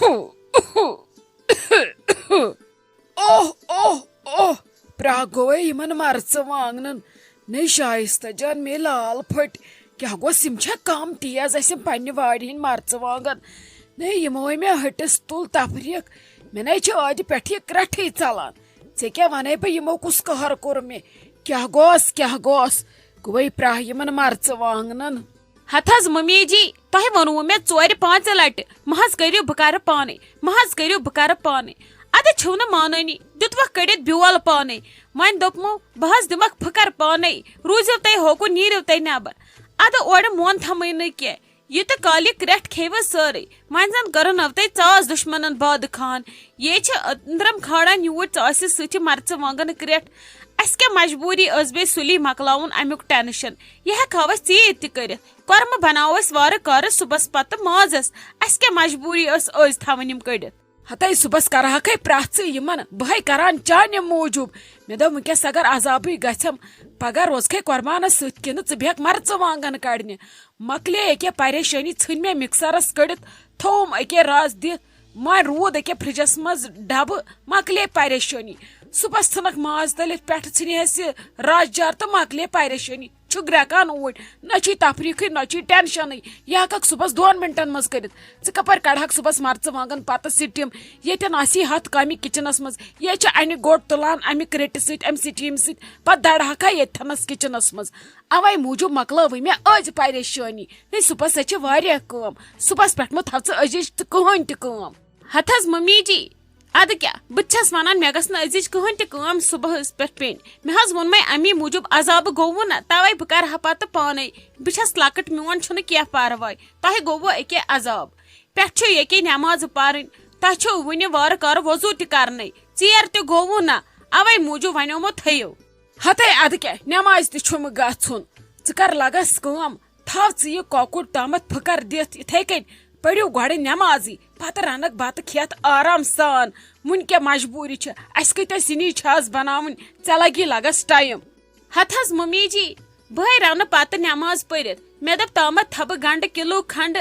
اوہ اوہ اوہ پرا گوے یمن مرژٕوانٛگنن نے شائستہ جان مے لال پھٹ کیا گوس یم چھا کم تیز اسم پننہِ وارِ ہٕنٛدۍ مرژٕوانٛگن نے یمو مے ہٹس تُل تفریٖق مے نے چھ ٲدِ پٮ۪ٹھ یہِ کرٛٹھٕے ژلان ژےٚ کیٛاہ ونے بہٕ یمو کُس قہر کوٚر مےٚ کیا گوس گوے پرٛاہ یمن مرژٕوانٛگنن ہتھ حظ ممی جی تۄہہِ ووٚنوٕ مےٚ 4-5 لٹہِ محظ کٔرِو بہٕ کرٕ پانے محظ کٔرِو بہٕ کرٕ پانے ادٕ چھِو نہٕ مانٲنی دِتوکھ کٔڑِتھ بیول پانے وۄنۍ دوٚپمو بہٕ حظ دِمکھ پھٕکر پانے روٗزِو تُہۍ ہوکُن نیٖرِو تُہۍ نٮ۪بر ادٕ اورٕ مون تھمٕے نہٕ کینٛہہ یہ تہٕ کالہِ کرٛٮ۪ٹھ کھیٚوٕ سٲرٕے وۄنۍ زن کٔرٕنو تۄہہِ ژاس دُشمنن بادٕ خان یہ چھِ أنٛدرم کھاران یوٗرۍ ژاسہِ سۭتۍ مرژٕوانٛگن کرٛٮ۪ٹھ اسہِ کیٛاہ مجبوٗری ٲس بیٚیہِ سُلی مۄکلاوُن امیُک ٹینشن یہ ہٮ۪کہاو أسۍ ژیٖرۍ تہِ کٔرِتھ کۄرمہٕ بناوو أسۍ وارٕ کارٕ صُبحس پتہٕ مازس اسہِ کیٛاہ مجبوٗری ٲس أزۍ تھاوٕنۍ یِم کٔڑِتھ ہتے صبحس کرہاکھے پرٛژھ یمن بہے کران چانہِ موٗجوٗب مےٚ دوٚپ وٕنکٮ۪س اگر عذابٕے گژھم پگاہ روزکھے قۄربانس سۭتۍ کِنہٕ ژٕ بیٚہکھ مرژٕوانٛگن کڑنہِ مۄکلے أکیاہ پریشٲنی ژھٕنۍ مےٚ مکسرس کٔڑِتھ تھووُم أکیاہ رس دِتھ وۄنۍ روٗد أکیاہ فرجس منٛز ڈبہٕ مۄکلے پریشٲنی صبحس ژھٕنکھ ماز تٔلِتھ پٮ۪ٹھٕ ژھٕنہس یہِ رس جار تہٕ مۄکلے پریشٲنی چھُ گرٛٮ۪کان اوٗرۍ نہ چھُے تفریٖقٕے نہ چھُے ٹینشنٕے یہِ ہٮ۪ککھ صبحس 2 منٹن منٛز کٔرِتھ ژٕ کپٲرۍ کڑہکھ صبحس مرژٕوانٛگن پتہٕ سٹیٖم ییٚتٮ۪ن آسی 100 کامہِ کچنس منٛز یہِ چھِ انہِ گوٚٹ تُلان امہِ کرٛٹہِ سۭتۍ امہِ سٹیٖم سۭتۍ پتہٕ دڑہکھا ییٚتھنس کچنس منٛز اوے موٗجوٗب مۄکلٲوٕے مےٚ أزۍ پریشٲنی ہے صبحس چھِ واریاہ کٲم صبحس پٮ۪ٹھ مہ تھاو ژٕ أزِچ تہٕ کٕہٕنۍ تہِ کٲم ہتھ حظ ممی جی ادٕ کیٛاہ بہٕ تہِ چھس ونان مےٚ گژھِ نہٕ أزِچ کٕہٕنۍ تہِ کٲم صبحس پٮ۪ٹھ پیٚنۍ مےٚ حظ ووٚنمے امی موٗجوٗب عذابہٕ گوٚووٕ نہ توے بہٕ کرٕہا پتہٕ پانے بہٕ چھس لۄکٕٹ میون چھُنہٕ کینٛہہ پرواے تۄہہِ گوٚوٕ أکیاہ عذاب پٮ۪ٹھ چھُ ییٚکیاہ نٮ۪مازٕ پرٕنۍ تۄہہِ چھُو وُنہِ وارٕ کارٕ وضوٗ تہِ کرنٕے ژیر تہِ گوٚووٕ نہ اوے موٗجوٗب ونیومو تھٲیِو ہتے ادٕ کیٛاہ نٮ۪مازِ تہِ چھُم گژھُن ژٕ کر لگس کٲم تھاو ژٕ یہِ کۄکُر تامتھ پھٕکر دِتھ یِتھے کٔنۍ پٔرِو گۄڈٕ نٮ۪مازٕے پتہٕ رنکھ بتہٕ کھٮ۪تھ آرام سان وُنہِ کیٛاہ مجبوٗری چھِ اسہِ کۭتیاہ سِنی چھِ آز بناوٕنۍ ژےٚ لگی لگس ٹایم ہتھ حظ ممی جی بہے رنہٕ پتہٕ نٮ۪ماز پٔرِتھ مےٚ دوٚپ تامتھ تھاو بہٕ گنڈٕ کِلوٗ کھنڈ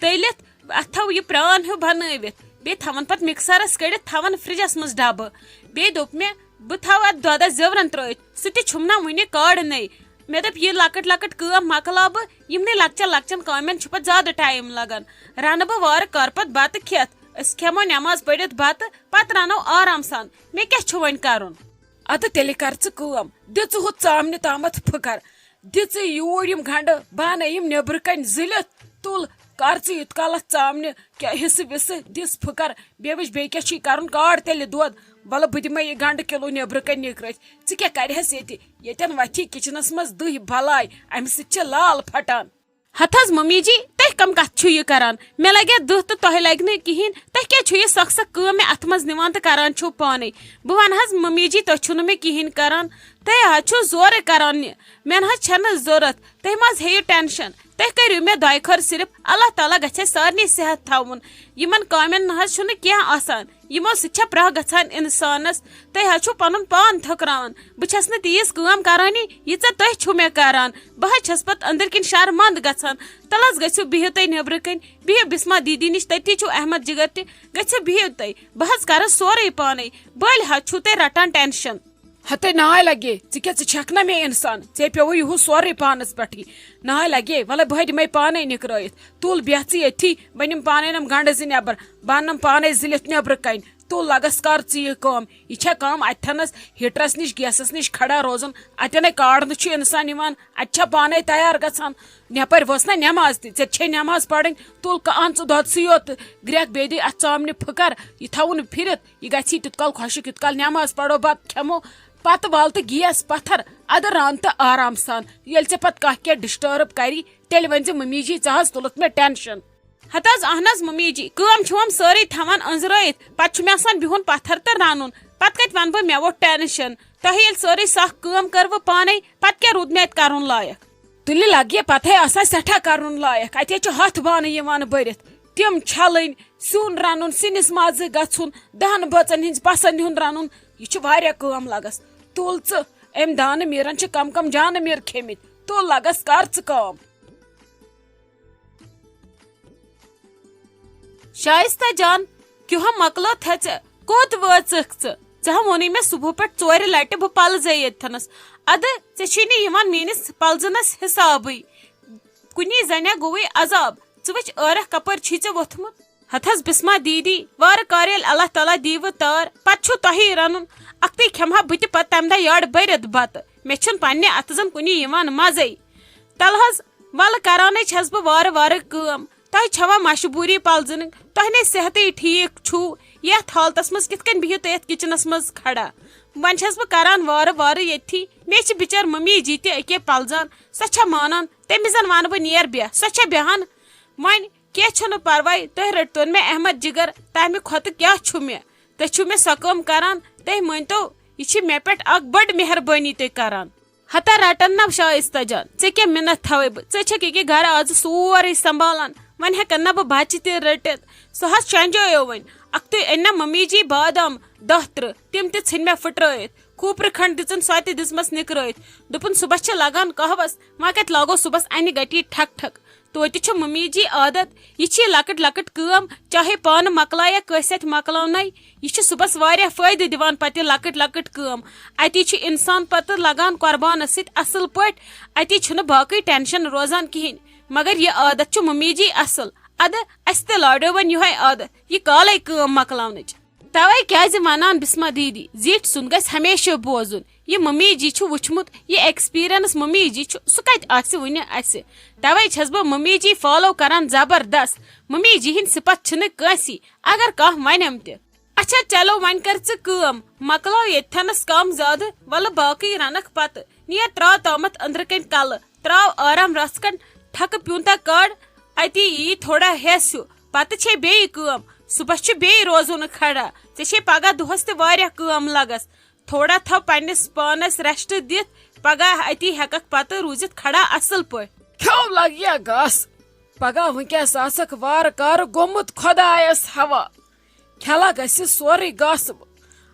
تٔلِتھ اتھ تھاو یہِ پرٛان ہیوٗ بنٲوِتھ بیٚیہِ تھاوان پتہٕ مکسرس کٔڑِتھ تھاوان فرجس منٛز ڈبہٕ بیٚیہِ دوٚپ مےٚ بہٕ تھاو اتھ دۄدس زیوٕرن ترٲیِتھ سُہ تہِ چھُم نا وُنہِ کاڑنٕے مےٚ دوٚپ یہِ لۄکٕٹ لۄکٕٹ کٲم مۄکلاو بہٕ یِمنٕے لۄکچن لۄکچن کامٮ۪ن چھُ پتہٕ زیادٕ ٹایم لگان رنہٕ بہٕ وارٕ کارٕ پتہٕ بتہٕ کھٮ۪تھ أسۍ کھٮ۪مو نٮ۪ماز پٔرِتھ بتہٕ پتہٕ رنو آرام سان مےٚ کیٛاہ چھُ وۄنۍ کرُن ادٕ تیٚلہِ کر ژٕ کٲم دِ ژٕ ہُہ ژامنہِ تامتھ پھٕکر دِ ژٕ یوٗرۍ یِم گنڈٕ بانٲے یِم نیبرٕ کنۍ زٕلِتھ تُل کر ژٕ یُت کالس ژامنہِ حصہٕ وِصہٕ دِس پھٕکر بیٚیہِ وٕچھ بیٚیہِ کیٛاہ چھُے کرُن کاڑ تیٚلہِ دۄد وَلہٕ بہٕ دِمے یہِ گنڈٕ کِلوٗ نیبرٕ کنۍ نِکرٲوِتھ ژٕ کیٛاہ کرِہس ییٚتہِ ییٚتٮ۪ن وتھی کچنس منٛز دٕہۍ بلاے امہِ سۭتۍ چھِ لال پھٹان ہتھ حظ ممی جی تُہۍ کم کتھ چھِو یہِ کران مےٚ لگہِ دٕہ تہٕ تۄہہِ لگہِ نہٕ کہیٖنۍ تُہۍ کیٛازِ چھِو یہِ سۄکھ سۄکھ کٲم مےٚ اتھ منٛز نِوان تہٕ کران چھِو پانے بہٕ ونہٕ حظ ممی جی تُہۍ چھِو نہٕ مےٚ کہیٖنۍ کران تُہۍ حظ چھِو زورٕ کران یہِ مےٚ نہ حظ چھنہٕ ضروٗرت تُہۍ مہ حظ ہیٚیِو ٹینشن تُہۍ کٔرِو مےٚ دۄیہِ خٲر صرف اللہ تعالیٰ گژھِ اَسہِ سارنٕے صحت تھاوُن یِمن کامٮ۪ن نہ حظ چھُنہٕ کینٛہہ آسان یِمو سۭتۍ چھےٚ پرٛاہ گژھان انسانس تُہۍ حظ چھِو پنُن پان تھٔکراوان بہٕ چھس نہٕ تیٖژ کٲم کرٲنی ییٖژاہ تُہۍ چھِو مےٚ کران بہٕ حظ چھس پتہٕ أنٛدٕرۍ کِنۍ شرمنٛد گژھان تَلہٕ حظ گٔژھِو بِہِو تُہۍ نیبرٕ کَنۍ بِہِو بسما دیدی نِش تٔتی چھُو احمد جگر تہِ گٔژھِو بِہِو تُہۍ بہٕ حظ کرٕ سورُے پانے بٔلۍ حظ چھِو تُہۍ رٹان ٹینشن ہتے ناے لگے ژٕ کیٛاہ ژٕ چھکھ نا مےٚ انسان ژےٚ پیوٚوُے یِہُس سورُے پانس پٮ۪ٹھٕے ناے لگے وَلے بہٕ دِمے پانے نِکرٲیِتھ تُل بیٚہہ ژٕ ییٚتھی بہٕ نِم پانے نم گنڈٕ زٕ نٮ۪بر بہٕ انم پانے زٕلِتھ نیبرٕ کنۍ تُل لگس کر ژٕ یہِ کٲم یہِ چھےٚ کٲم اتھٮ۪نس ہیٹرس نِش گیسس نِش کھڑا روزُن اتٮ۪نے کاڑنہٕ چھُ انسان یِوان اتہِ چھےٚ پانے تیار گژھان یپٲرۍ ؤژھ نا نٮ۪ماز تہِ ژےٚ چھے نٮ۪ماز پرٕنۍ تُل ان ژٕ دۄدسٕے یوت گرٮ۪کھ بیٚیہِ دِ اتھ ژامنہِ پھٕکر یہِ تھاوُن پھِرِتھ یہِ گژھی تیُت کال خۄشک یُت کال نٮ۪ماز پرو بتہٕ کھٮ۪مو پتہٕ وال تہٕ گیس پتھر ادٕ ران تہٕ آرام سان ییٚلہِ ژےٚ پتہٕ کانٛہہ کینٛہہ ڈسٹٲرٕب کری تیٚلہِ ؤنۍ زِ ممی جی ژٕ حظ تُلُتھ مےٚ ٹینشن ہتھ حظ اہن حظ ممی جی کٲم چھِوم سٲرٕے تھاوان أنٛزرٲیِتھ پتہٕ چھُ مےٚ آسان بِہُن پتھر تہٕ رنُن پتہٕ کتہِ ونہٕ بہٕ مےٚ ووٚتھ ٹینشن تۄہہِ ییٚلہِ سٲرٕے سکھ کٲم کٔروٕ پانے پتہٕ کیٛاہ روٗد مےٚ اتہِ کرُن لایق تُلہِ لگہِ پتہے آسان سٮ۪ٹھاہ کرُن لایق اتے چھُ 100 بانہٕ یِوان بٔرِتھ تِم چھلٕنۍ سیُن رنُن سِنِس مازٕ گژھُن 10 بٲژن ہٕنٛز پسنٛد ہُنٛد رنُن یہِ چھُ واریاہ کٲم لگس تُل ژٕ امہِ دانہٕ میٖرن چھِ کم جانہٕ میٖر کھیٚمٕتۍ تُل لگس کر ژٕ کٲم شائستہ جان کیوں مکلو تھے کوت وچک ژٕ ووٚنُے مےٚ صبح پٮ۪ٹھ 4 لٹہِ بہٕ پلزے ییٚتھنس ادٕ ژےٚ چھی نہٕ یِوان میٲنِس پلزنس حسابٕے کُنی زنیا گوٚوٕے عذاب ژٕ وٕچھ ٲرکھ کپٲرۍ چھی ژےٚ ووٚتھمُت ہتھ حظ بسما دیدی وارٕ کار ییٚلہِ اللہ تعالیٰ دیٖوٕ تار پتہٕ چھُو تۄہی رنُن اکھتُے کھٮ۪مہٕ ہا بہٕ تہِ پتہٕ تمہِ دۄہ یٔڈ بٔرِتھ بتہٕ مےٚ چھُنہٕ پننہِ اتھٕ زن کُنی یِوان مزے تل حظ ولہٕ کرانٕے چھس بہٕ وارٕ وارٕ کٲم تۄہہِ چھوا مجبوٗری پلزنٕکۍ تۄہہِ نے صحتٕے ٹھیٖک چھُو یتھ حالتس منٛز کِتھ کٔنۍ بِہِو تُہۍ یتھ کچنس منٛز کھڑا وۄنۍ چھس بہٕ کران وارٕ وارٕ ییٚتھی مےٚ چھِ بِچٲر ممی جی تہِ أکے پلزان سۄ چھےٚ مانان تٔمِس زن ونہٕ بہٕ نیر بیٚہہ سۄ چھےٚ بیٚہان وۄنۍ کینٛہہ چھُنہٕ پرواے تُہۍ رٔٹتون مےٚ احمد جگر تمہِ کھۄتہٕ کیٛاہ چھُ مےٚ تُہۍ چھِو مےٚ سۄ کٲم کران تُہۍ مٲنتو یہ چھِ مےٚ پٮ۪ٹھ اکھ بٔڑ مہربٲنی تُہۍ کران ہتا رٹن نہ شائستہ جان ژےٚ کیٛاہ مِنت تھوے بہٕ ژٕ چھکھ ییٚکیٛاہ گرٕ آز سورُے سنبھالان وۄنۍ ہٮ۪کن نہ بہٕ بچہِ تہِ رٔٹِتھ سُہ حظ شنجٲیو وۄنۍ اکھتُے أنۍ نہ ممی جی بادام 10 تِم تہِ ژھٕنۍ مےٚ پھٕٹرٲیِتھ کھوٗپرٕ کھنڈ دِژٕن سۄ تہِ دِژمس نِکرٲیِتھ دوٚپُن صبحس چھِ لگان قہوس وۄنۍ کتہِ لاگو صبحس انہِ گٹی ٹھک ٹھک توتہِ چھُ ممی جی عادت یہ چھِ لۄکٕٹ لۄکٕٹ کٲم چاہے پانہٕ مۄکلایہ کٲنٛسہِ اتھِ مۄکلاوناے یہ چھِ صبحس واریاہ فٲیدٕ دِوان پتہٕ یہِ لۄکٕٹ لۄکٕٹ کٲم اتی چھُ انسان پتہٕ لگان قۄربانس سۭتۍ اصل پٲٹھۍ اتی چھُنہٕ باقٕے ٹینشن روزان کہیٖنۍ مگر یہ عادت چھُ ممی جی اصل ادٕ اسہِ تہِ لاڈو وۄنۍ یِہوے عادت یہ کالے کٲم مۄکلاونٕچ توے کیازِ ونان بسما دیدی زیٹھ سُنٛد گژھِ ہمیشہ بوزُن یہ ممی جی چھُ وٕچھمُت یہ ایکسپیرینس ممی جی چھُ سُہ کتہِ آسہِ وُنہِ اسہِ توے چھس بہٕ ممی جی فالو کران زبردست ممی جی ہٕنٛدۍ صفت چھِنہٕ کٲنٛسی اگر کانٛہہ ونٮ۪م تہِ اچھا چلو وۄنۍ کر ژٕ کٲم مۄکلاو ییٚتھنس کم زیادٕ ولہٕ باقٕے رنکھ پتہٕ نیر تراو تامتھ أنٛدرٕ کَنۍ کلہٕ تراو آرام رژھ کھنڈ ٹھکہٕ پیوٗنتہ کڑ اتی یی تھوڑا ہٮ۪س ہیوٗ پتہٕ چھے بیٚیہِ کٲم صبحس چھُ بیٚیہِ روزُن کھڑا ژےٚ چھے پگاہ دۄہس تہِ واریاہ کٲم لگس تھوڑا تھاو پننس پانس ریسٹ دِتھ پگاہ اتی ہٮ۪ککھ پتہٕ روٗزِتھ کھڑا اصل پٲٹھۍ کھیو لگیا گاسہٕ پگاہ وٕنکیٚس آسکھ وارٕ کارٕ گوٚمُت خۄدایس حوا کھٮ۪لا گژھِ سورُے گاسہٕ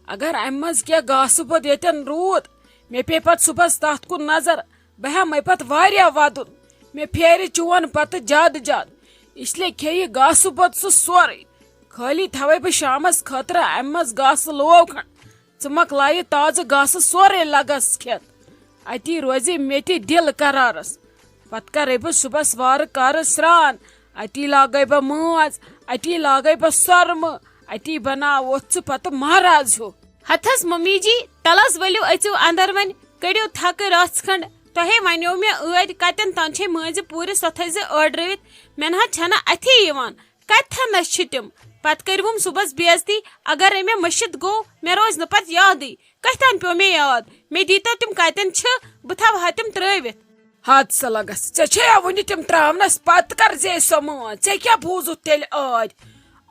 اگر امہِ منٛز کینٛہہ گاسہٕ پوٚت ییٚتٮ۪ن روٗد مےٚ پیٚیہِ پتہٕ صبحس تتھ کُن نظر بہٕ ہٮ۪مے پتہٕ واریاہ ودُن مےٚ پھیرِ چون پتہٕ زیادٕ زیادٕ اسلیے کھیٚیہِ گاسہٕ پوٚت سُہ سورُے خٲلی تھوے بہٕ شامس خٲطرٕ امہِ منٛز گاسہٕ لوو کھنڈ ژٕ مۄکلایہِ تازٕ گاسہٕ سورُے لگس کھٮ۪تھ اتی روزِ مےٚ تہِ دل قرارس پتہٕ کرے بہٕ صبحس وارٕ کارٕ سرٛان اتی لاگے بہٕ ماز اتی لاگے بہٕ سۄرمہٕ اتی بناووتھ ژٕ پتہٕ مہراز ہیوٗ ہتھ حظ ممی جی تل حظ ؤلِو أژِو اندر وۄنۍ کٔڑِو تھکہٕ رژھ کھنڈ تۄہے ونیو مےٚ ٲدۍ کتٮ۪ن تام چھے مٲنزِ پوٗرٕ سۄ تھٲیزِ أڑرٲوِتھ مےٚ نہ حظ چھنہٕ اتھی یِوان کتھنس چھِ تِم پتہٕ کٔرۍوُم صبحس بے عزتی اگرے مےٚ مٔشِتھ گوٚو مےٚ روزِ نہٕ پتہٕ یادٕے کتھن پیوٚو مےٚ یاد مےٚ دیٖتو تِم کتٮ۪ن چھِ بہٕ تھاوہا تِم ترٲوِتھ حادثہ لگس ژےٚ چھےٚ وُنہِ تِم تراونس پتہٕ کر زے سۄ ماز ژےٚ کیٛاہ بوٗزُتھ تیٚلہِ ٲدۍ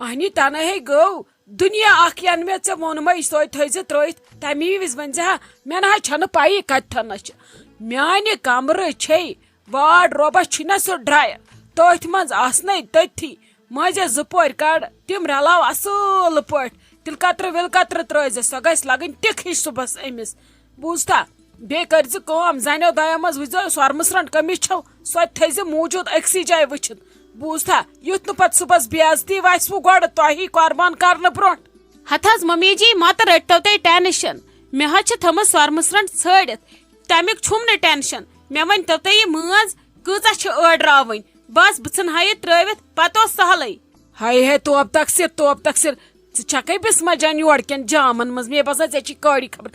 اہنی تنہے گوٚو دُنیا اکھ ینہٕ مےٚ ژےٚ ووٚنمے سۄے تھٲیزِ ترٲیِتھ تمی وِزِ ؤنۍ زِ ہا مےٚ نہ حظ چھنہٕ پیی کتھنس چھِ میانہِ کمرٕ چھے واڈ روبس چھُنہ سُہ ڈرایر تٔتھۍ منٛز آسنے تٔتھی مٲنزِ 2 پورِ کڑ تِم رلاو اصل پٲٹھۍ تِلہٕ کترٕ وِلہٕ کترٕ ترٲیزِ سۄ گژھِ لگٕنۍ ٹِکھ ہِش صبحس أمِس بوٗزتھا بیٚیہِ کٔرزِ کٲم زنیو دایو منٛز وٕچھزِ سۄرمہٕ سرٛنٛٹ کٔمِس چھو سۄ تہِ تھٲیزِ موٗجوٗد أکسٕے جایہِ وٕچھِتھ بوٗزتھا یُتھ نہٕ پتہٕ صبحس بے عزتی وسوٕ گۄڈٕ تۄہی قۄربان کرنہٕ برونٛٹھ ہتھ حظ ممی جی متہٕ رٔٹتو تُہۍ ٹینشن مےٚ حظ چھِ تھٲمٕژ سۄرمہٕ سرٛنٛٹ ژھٲڑِتھ تمیُک چھُم نہٕ ٹینشن مےٚ ؤنۍتو تُہۍ یہِ مٲنز کۭژاہ چھِ أڑراوٕنۍ بس بہٕ ژھٕنہا یہِ ترٲوِتھ پتہٕ اوس سہلٕے ہاے توب تقسیر ژٕ چھکھے بسما جان یورکٮ۪ن جامن منٛز مےٚ باسان ژےٚ چھی کٲڑی خبر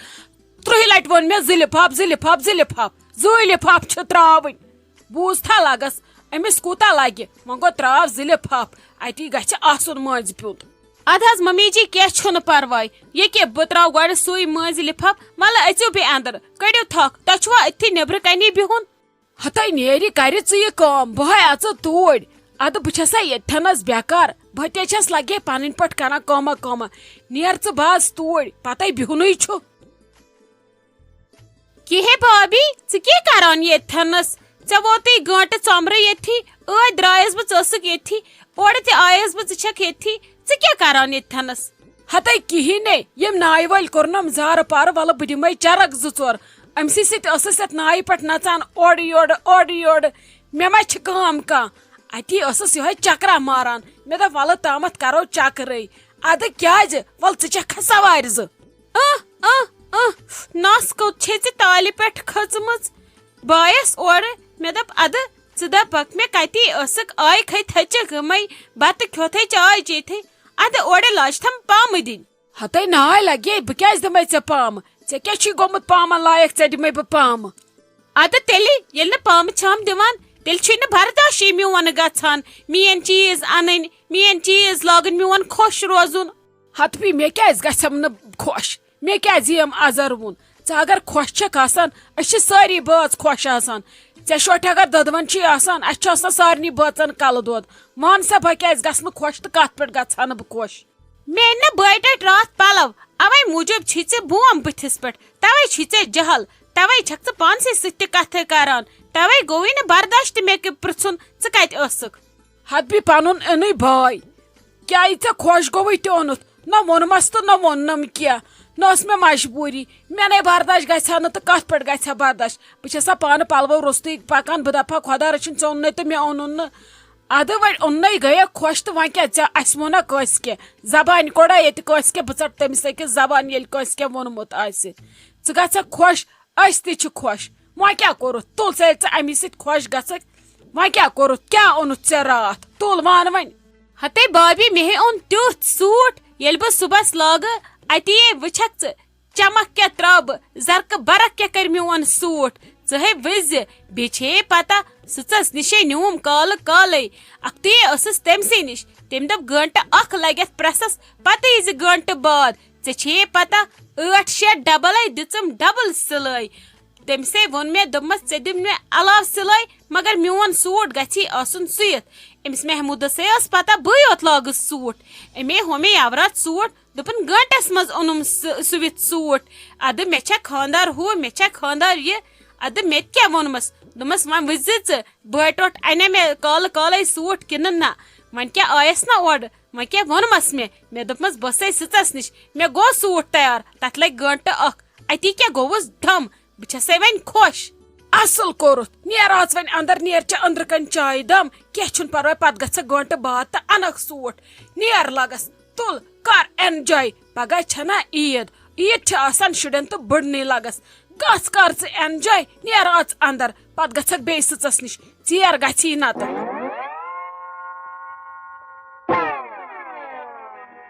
3 لٹہِ ووٚن مےٚ 2 لِفاف 2 لِفاف 2 لِفاف 2 لِفاف چھِ تراوٕنۍ بوٗزتھا لگس أمِس کوٗتاہ لگہِ وۄنۍ گوٚو تراو 2 لِفاف اتی گژھِ آسُن مٲنزِ پیوٗنت اد حظ ممی جی کینٛہہ چھُنہٕ پرواے ییٚکیٛاہ بہٕ تراو گۄڈٕ سُے مٲنزِ لِفاف وَلہٕ أژِو بیٚیہِ اندر کٔڑِو تھکھ تۄہہِ چھُوا أتھی نیبرٕ کَنی بِہُن ہتے نیرِ کرِ ژٕ یہِ کٲم بہٕ ہاے اژٕ توٗرۍ ادٕ بہٕ چھسا ییٚتھنس بیکار بہٕ تے چھس لگے پنٕنۍ پٲٹھۍ کران کٲما نیر ژٕ باز توٗرۍ پتے بِہُنٕے چھُ کِہے بھابی ژٕ کیٛاہ کران ییٚتھنس ژےٚ ووتُے گٲنٹہٕ ژۄمرٕ ییٚتھی ٲدۍ درٛایس بہٕ ژٕ ٲسٕکھ ییٚتھی اورٕ تہِ آیس بہٕ ژٕ چھکھ ییٚتھی ژٕ کیٛاہ کران ییٚتھنس ہتے کِہیٖنۍ ییٚمۍ نایہِ وٲلۍ کوٚرنم زارٕ پارٕ ولہٕ بہٕ دِمے چرک 2-4 أمسٕے سۭتۍ ٲسٕس یتھ نایہِ پٮ۪ٹھ نژان اورٕ یورٕ مےٚ ما چھِ کٲم کانٛہہ اتی ٲسٕس یِہوے چکرا ماران مےٚ دوٚپ وَلہٕ تامَتھ کرو چکرٕے اَدٕ کیازِ وَلہٕ ژٕ چھَکھ سوارِ زٕ نس کوٚت چھے ژٕ تالہِ پٮ۪ٹھ کھٔژمٕژ بایس اورٕ مےٚ دوٚپ اَدٕ ژٕ دپکھ مےٚ کتی ٲسٕکھ آے کھٔتۍ تھٔچِکھ گٔمٕے بتہٕ کھیوٚتھٕے چاے چیٚتھٕے اَدٕ اورٕ لاج تھم پامہٕ دِنۍ ہتے ناے لگے بہٕ کیازِ دِمے ژےٚ پامہٕ ژےٚ کیاہ چھُے گوٚمُت پامن لایق ژےٚ دِمے بہٕ پامہٕ اَدٕ تیٚلہِ ییٚلہِ نہٕ پامہٕ چھام دِوان تیٚلہِ چھُے نہٕ برداشی میون گژھان میٲنۍ چیٖز اَنٕنۍ میٲنۍ چیٖز لاگٕنۍ میون خۄش روزُن ہتہٕ مےٚ کیازِ گژھٮ۪م نہٕ خۄش مےٚ کیازِ یِم ازروُن ژٕ اگر خۄش چھکھ آسان أسۍ چھِ سٲری بٲژ خۄش آسان ژےٚ شوٹھ اگر دۄدوَن چھُے آسان اَسہِ چھُ آسان سارنٕے بٲژن کلہٕ دود مان سا بہٕ کیازِ گژھٕ نہٕ خۄش تہٕ کتھ پٮ۪ٹھ گژھٕ ہا نہٕ بہٕ خۄش مےٚ أنۍ نہٕ بٲے ٹٲٹھۍ راتھ پلو اوے موٗجوٗب چھی ژےٚ بوم بٕتھِس پٮ۪ٹھ توے چھی ژےٚ جہل توے چھکھ ژٕ پانسٕے سۭتۍ تہِ کتھٕ کران توے گوٚوٕے نہٕ برداشت مےٚ پرژھُن ژٕ کتہِ ٲسٕکھ ہتہٕ پنُن اِنٕے باے کیازِ ژےٚ خۄش گوٚوٕے تہِ اوٚنُتھ نہ ووٚنمس تہٕ نہ ووٚننم کینٛہہ نہ ٲس مےٚ مجبوٗری مےٚ نے برداش گژھِ ہا نہٕ تہٕ کتھ پٮ۪ٹھ گژھِ ہا برداش بہٕ چھس سا پانہٕ پلوو روٚستُے پکان بہٕ دپہا خۄدا رٔچھِنۍ ژٕ اوٚنُے تہٕ مےٚ اوٚنُن نہٕ ادٕ وۄنۍ اوٚننٕے گٔیکھ خۄش تہٕ وۄنۍ کیٛاہ ژےٚ اَسہِ ووٚنا کٲنٛسہِ کینٛہہ زبانہِ کوڑا ییٚتہِ کٲنٛسہِ کینٛہہ بہٕ ژٹ تٔمِس أکِس زبان ییٚلہِ کٲنٛسہِ کینٛہہ ووٚنمُت آسہِ ژٕ گژھکھ خۄش أسۍ تہِ چھِ خۄش وۄنۍ کیٛاہ کوٚرُتھ تُل ژٕ ییٚلہِ ژٕ امی سۭتۍ خۄش گژھکھ وۄنۍ کیٛاہ کوٚرُتھ کیٛاہ اوٚنُتھ ژےٚ راتھ تُل وان وۄنۍ ہتے بابی مےٚ ہے اوٚن تیُتھ سوٗٹ ییٚلہِ بہٕ صُبحس لاگہٕ اتی وٕچھکھ ژٕ چمک کیٛاہ تراو بہٕ زرقہٕ برق کیٛاہ کر میون سوٗٹ ژٕ ہے وٕزِ بیٚیہِ چھے پتہ سٕژس نِشے نیوٗم کالہٕ کالے اکھتُے ٲسٕس تٔمسٕے نِش تٔمۍ دوٚپ گٲنٹہٕ اکھ لگٮ۪تھ پریسس پتہٕ یی زِ گٲنٹہٕ باد ژےٚ چھے پتہ 8-6 ڈبلے دِژٕم ڈبل سِلٲے تٔمسے ووٚن مےٚ دوٚپمس ژےٚ دِ مےٚ علاوٕ سِلٲے مگر میون سوٗٹ گژھی آسُن سُوِتھ أمِس محموٗدسے ٲس پتہ بٕے یوت لاگہٕ سوٗٹ أمے ہوٚو مےٚ یورات سوٗٹ دوٚپُن گٲنٹس منٛز اوٚنُم سُوِتھ سوٗٹ ادٕ مےٚ چھا خاندار ہُہ مےٚ چھا خاندار یہِ ادٕ مےٚ تہِ کیٛاہ ووٚنمس دوٚپمس وۄنۍ وٕچھ زِ ژٕ بٲے ٹوٹھ انے مےٚ کالہٕ کالے سوٗٹ کِنہٕ نہ وۄنۍ کیٛاہ آیس نا اورٕ وۄنۍ کیٛاہ ووٚنمس مےٚ دوٚپمس بہٕ ٲسے سٕژس نِش مےٚ گوٚو سوٗٹ تیار تتھ لگہِ گٲنٹہٕ اکھ اتی کیٛاہ گوٚوُس دم بہٕ چھسے وۄنۍ خۄش اصل کوٚرُتھ نیر آز وۄنۍ اندر نیر ژےٚ أنٛدرٕ کنۍ چایہِ دم کینٛہہ چھُنہٕ پرواے پتہٕ گژھکھ گٲنٹہٕ باد تہٕ انکھ سوٗٹ نیر لگس تُل کر اٮ۪نجاے پگاہ چھنا عیٖد عیٖد چھِ آسان شُرٮ۪ن تہٕ بٔڑنٕے لگس گژھ کر ژٕ اٮ۪نجاے نیر آز اندر پتہٕ گژھکھ بیٚیہِ سٕژس نِش ژیر گژھی نتہٕ